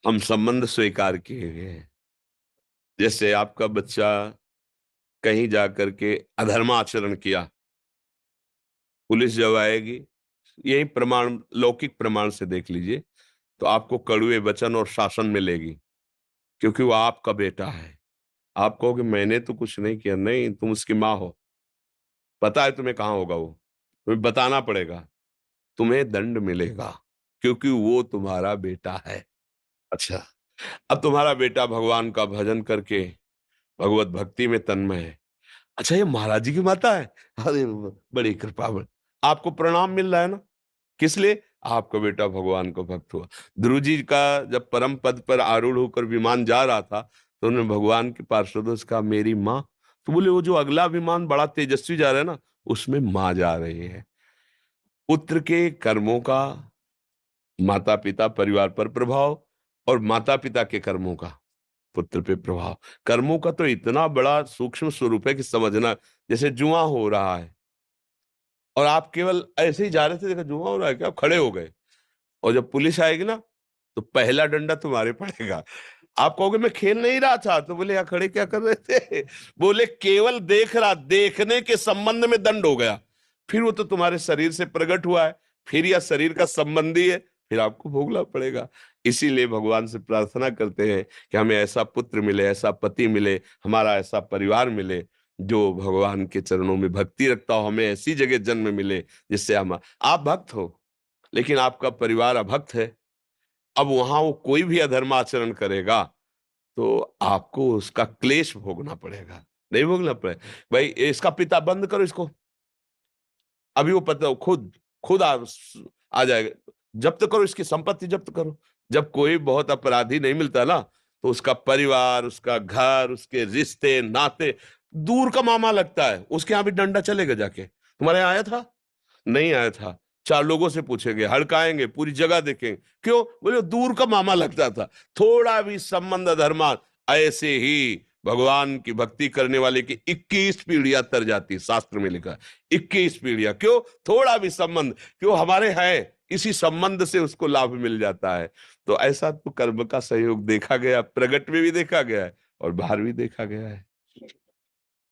हम संबंध स्वीकार किए हुए हैं। जैसे आपका बच्चा कहीं जाकर के अधर्म आचरण किया, पुलिस जब आएगी, यही प्रमाण लौकिक प्रमाण से देख लीजिए, तो आपको कड़वे वचन और शासन मिलेगी, क्योंकि वो आपका बेटा है। आप कहोगे मैंने तो कुछ नहीं किया, नहीं तुम उसकी माँ हो, पता है तुम्हें कहाँ होगा वो, तुम्हें बताना पड़ेगा, तुम्हें दंड मिलेगा, क्योंकि वो तुम्हारा बेटा है। अच्छा, अब तुम्हारा बेटा भगवान का भजन करके भगवत भक्ति में तन्मय है। अच्छा, ये महाराज जी की माता है? अरे बड़ी कृपा, आपको प्रणाम मिल रहा है ना, किस लिए? आपका बेटा भगवान को भक्त हुआ। ध्रुव जी का जब परम पद पर आरूढ़ होकर विमान जा रहा था, तो उन्होंने भगवान के पार्षदों से कहा मेरी माँ, तो बोले वो जो अगला विमान बड़ा तेजस्वी जा रहा है ना, उसमें माँ जा रही है। पुत्र के कर्मों का माता पिता परिवार पर प्रभाव, और माता पिता के कर्मों का पुत्र पे प्रभाव। कर्मों का तो इतना बड़ा सूक्ष्म स्वरूप है कि समझना, जैसे जुआ हो रहा है और आप केवल ऐसे ही जा रहे थे, देखा जुआ हो रहा है क्या, आप खड़े हो गए, और जब पुलिस आएगी ना, तो पहला डंडा तुम्हारे पड़ेगा। आप कहोगे मैं खेल नहीं रहा था, तो बोले यहाँ खड़े क्या कर रहे थे? बोले केवल देख रहा, देखने के संबंध में दंड हो गया, फिर वो तो तुम्हारे शरीर से प्रकट हुआ है, फिर यह शरीर का संबंधी है, फिर आपको भोगना पड़ेगा। इसीलिए भगवान से प्रार्थना करते हैं कि हमें ऐसा पुत्र मिले, ऐसा पति मिले, हमारा ऐसा परिवार मिले जो भगवान के चरणों में भक्ति रखता हो, हमें ऐसी जगह जन्म मिले जिससे हम, आप भक्त हो लेकिन आपका परिवार अभक्त है, अब वहां वो कोई भी अधर्म आचरण करेगा तो आपको उसका क्लेश भोगना पड़ेगा, नहीं भोगना पड़ेगा। भाई इसका पिता बंद करो इसको, अभी वो पता खुद खुद आ जाएगा, जब्त करो इसकी संपत्ति, जब्त करो। जब कोई बहुत अपराधी नहीं मिलता ना, तो उसका परिवार, उसका घर, उसके रिश्ते नाते दूर का मामा लगता है, उसके यहाँ भी डंडा चलेगा जाके, तुम्हारे यहाँ आया था, नहीं आया था, चार लोगों से पूछेंगे, हड़काएंगे, पूरी जगह देखेंगे, क्यों? बोले दूर का मामा लगता था। थोड़ा भी संबंध धर्मा, ऐसे ही भगवान की भक्ति करने वाले की 21 पीढ़ियां तर जाती, शास्त्र में लिखा है 21 पीढ़ियां, क्यों? थोड़ा भी संबंध, क्यों हमारे है, इसी संबंध से उसको लाभ मिल जाता है। तो ऐसा तो कर्म का सहयोग देखा गया, प्रगट में भी देखा गया है और बाहर भी देखा गया है।